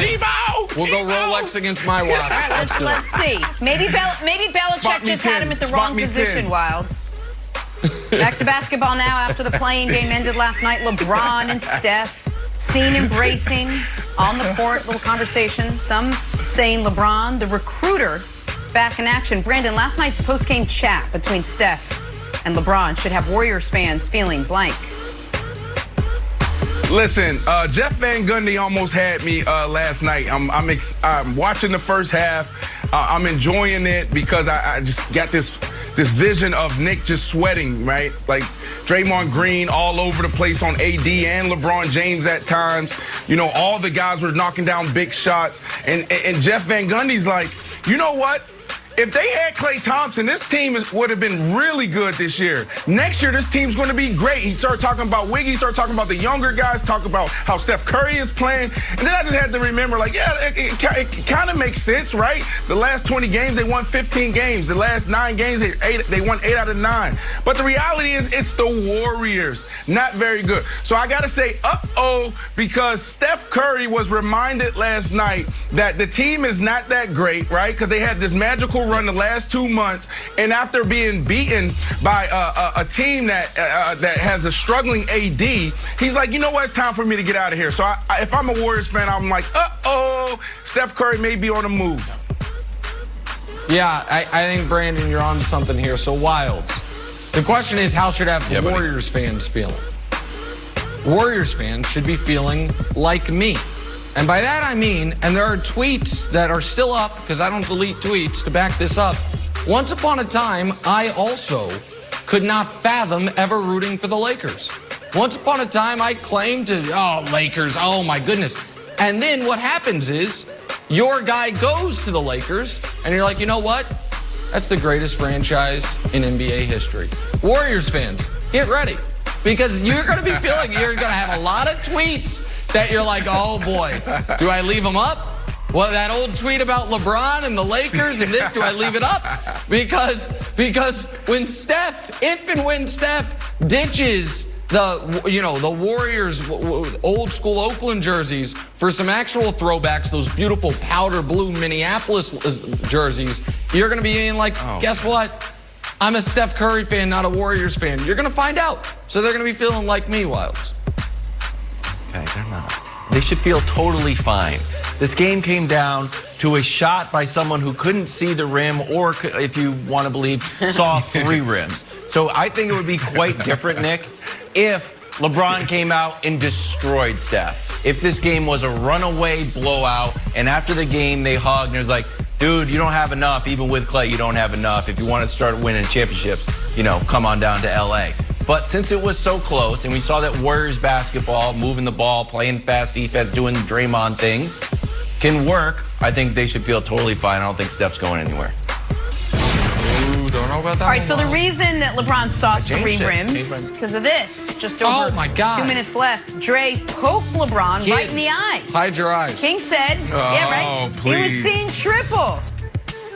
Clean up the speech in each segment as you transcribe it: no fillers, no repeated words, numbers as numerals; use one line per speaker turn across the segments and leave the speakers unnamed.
right. We'll go Rolex against my watch.
All right, let's see. Maybe Belichick just had him at the wrong position, Wilds. Back to basketball now. After the playing game ended last night, LeBron and Steph seen embracing on the court. Little conversation. Some saying LeBron, the recruiter, back in action. Brandon, last night's post-game chat between Steph and LeBron should have Warriors fans feeling blank.
Listen, Jeff Van Gundy almost had me last night. I'm watching the first half. I'm enjoying it because I just got this vision of Nick just sweating, right? Like Draymond Green all over the place on AD and LeBron James at times. You know, all the guys were knocking down big shots. And Jeff Van Gundy's like, you know what? If they had Klay Thompson, this team would have been really good this year. Next year, this team's going to be great. He started talking about Wiggy, started talking about the younger guys, talk about how Steph Curry is playing. And then I just had to remember, like, yeah, it kind of makes sense, right? The last 20 games, they won 15 games. The last 9 games, they won 8 out of 9. But the reality is it's the Warriors. Not very good. So I got to say, uh-oh, because Steph Curry was reminded last night that the team is not that great, right? Because they had this magical run the last 2 months, and after being beaten by a team that has a struggling AD, he's like, you know what, it's time for me to get out of here. So if I'm a Warriors fan, I'm like, uh-oh, Steph Curry may be on the move.
Yeah, I think, Brandon, you're on to something here. So, Wilds, the question is, how should Warriors fans feeling? Warriors fans should be feeling like me. And by that I mean, and there are tweets that are still up, because I don't delete tweets to back this up. Once upon a time, I also could not fathom ever rooting for the Lakers. Once upon a time, I claimed to, oh, Lakers, oh my goodness. And then what happens is, your guy goes to the Lakers, and you're like, you know what? That's the greatest franchise in NBA history. Warriors fans, get ready. Because you're going to be feeling, you're going to have a lot of tweets that you're like, oh boy, do I leave them up? Well, that old tweet about LeBron and the Lakers and this, do I leave it up? Because when Steph, if and when Steph ditches the Warriors old school Oakland jerseys for some actual throwbacks, those beautiful powder blue Minneapolis jerseys, you're going to be being like, guess what? I'm a Steph Curry fan, not a Warriors fan. You're going to find out. So they're going to be feeling like me, Wilds.
Okay, they're not. They should feel totally fine. This game came down to a shot by someone who couldn't see the rim, or if you want to believe, saw 3 rims. So I think it would be quite different, Nick, if LeBron came out and destroyed Steph. If this game was a runaway blowout, and after the game they hugged and it was like, dude, you don't have enough. Even with Klay, you don't have enough. If you want to start winning championships, you know, come on down to LA. But since it was so close, and we saw that Warriors basketball, moving the ball, playing fast defense, doing Draymond things, can work, I think they should feel totally fine. I don't think Steph's going anywhere.
Ooh, don't know about that.
All right, so the reason that LeBron saw 3
it.
rims, because of this. Just over 2 minutes left. Dre poked LeBron right in the eye.
Hide your eyes.
King said, yeah, right?
Please.
He was seeing triple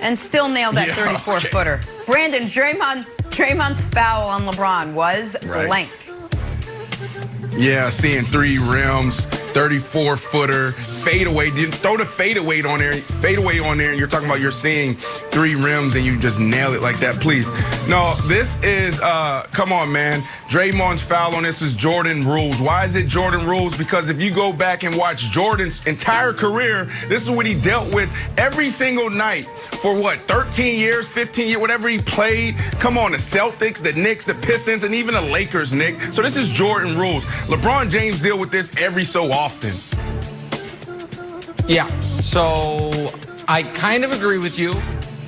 and still nailed that 34-footer. Brandon, Draymond's foul on LeBron was blank.
Yeah, seeing 3 rims, 34-footer, fadeaway. Throw the fadeaway on there, and you're talking about you're seeing 3 rims and you just nail it like that, please. No, this is, come on, man. Draymond's foul on this is Jordan rules. Why is it Jordan rules? Because if you go back and watch Jordan's entire career, this is what he dealt with every single night for what, 13 years, 15 years, whatever he played. Come on, the Celtics, the Knicks, the Pistons, and even the Lakers, Nick. So this is Jordan rules. LeBron James deal with this every so often.
Yeah, so I kind of agree with you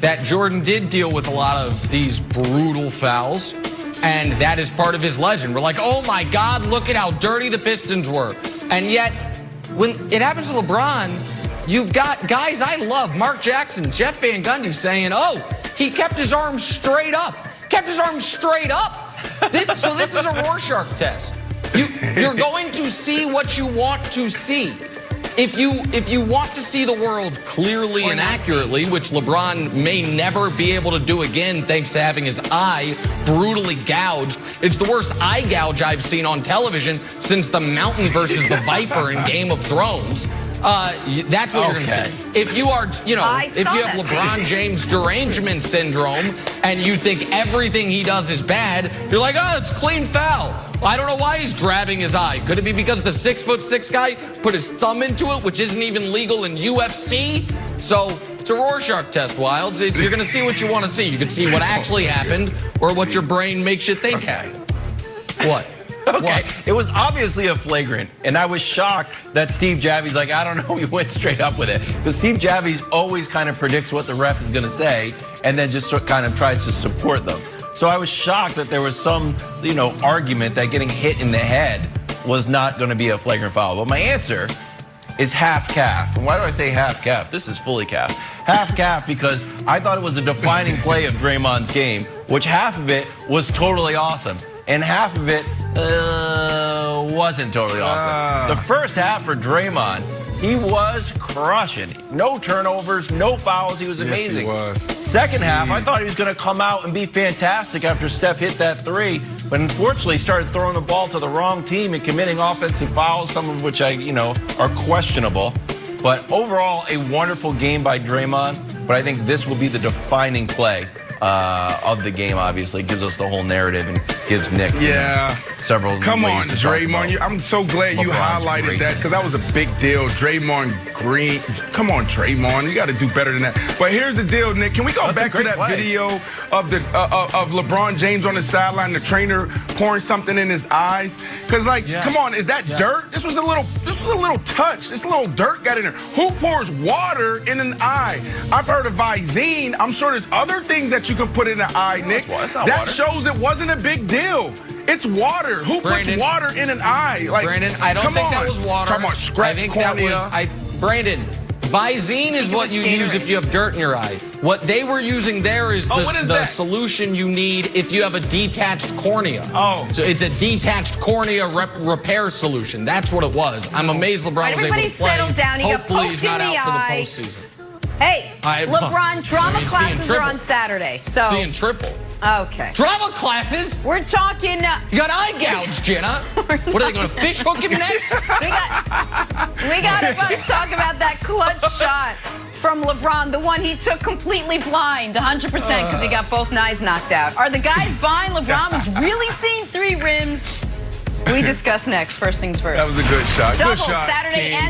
that Jordan did deal with a lot of these brutal fouls, and that is part of his legend. We're like, oh my God, look at how dirty the Pistons were. And yet, when it happens to LeBron, you've got guys I love, Mark Jackson, Jeff Van Gundy, saying, oh, he kept his arms straight up. Kept his arms straight up. So this is a Rorschach test. You're going to see what you want to see. If you want to see the world clearly and accurately, which LeBron may never be able to do again thanks to having his eye brutally gouged. It's the worst eye gouge I've seen on television since the Mountain versus the Viper in Game of Thrones. That's what you're going to see. If you are, if you have LeBron James derangement syndrome and you think everything he does is bad, you're like, oh, it's clean foul. I don't know why he's grabbing his eye. Could it be because the 6'6" guy put his thumb into it, which isn't even legal in UFC? So it's a Rorschach test, Wilds. You're going to see what you want to see. You can see what actually happened or what your brain makes you think happened. What?
Okay, it was obviously a flagrant, and I was shocked that Steve Javie's like, I don't know, he went straight up with it. Because Steve Javie's always kind of predicts what the ref is going to say, and then just kind of tries to support them. So I was shocked that there was some, argument that getting hit in the head was not going to be a flagrant foul. But my answer is half calf. And why do I say half calf? This is fully calf. Half calf because I thought it was a defining play of Draymond's game, which half of it was totally awesome. And half of it wasn't totally awesome. The first half for Draymond, he was crushing. No turnovers, no fouls. He was amazing.
Yes, he was.
Second half, I thought he was going to come out and be fantastic after Steph hit that three. But unfortunately, he started throwing the ball to the wrong team and committing offensive fouls, some of which are questionable. But overall, a wonderful game by Draymond. But I think this will be the defining play of the game, obviously. It gives us the whole narrative and gives Nick several
Come
ways
on,
to talk
Draymond.
about
I'm so glad you
LeBron's
highlighted
greatness.
that because that was a big deal. Draymond Green. Come on, Draymond. You got to do better than that. But here's the deal, Nick. Can we go back to that video of of LeBron James on the sideline, the trainer pouring something in his eyes? Because, come on, is that dirt? This was a little touch. This little dirt got in there. Who pours water in an eye? I've heard of Visine. I'm sure there's other things that you can put in the eye, Nick. That shows it wasn't a big deal. It's water. Who puts water in an eye?
Brandon, I don't think that was water.
Come on, scratch cornea.
Brandon, Visine is what you use if you have dirt in your eye. What they were using there is the solution you need if you have a detached cornea. So it's a detached cornea repair solution. That's what it was. I'm amazed LeBron was able to play.
Everybody settle down. He got poked
he's not
in the
out
eye.
for the postseason.
Hey, LeBron, drama classes are on Saturday. So
seeing triple.
Okay.
Drama classes?
We're talking.
You got eye gouge, Jenna. What are they going to fish hook him next?
We got to talk about that clutch shot from LeBron, the one he took completely blind, 100%, because he got both eyes knocked out. Are the guys buying LeBron was really seeing three rims? We discuss next. First things first.
That was a good shot.
Double
Good shot,
Saturday
King.
and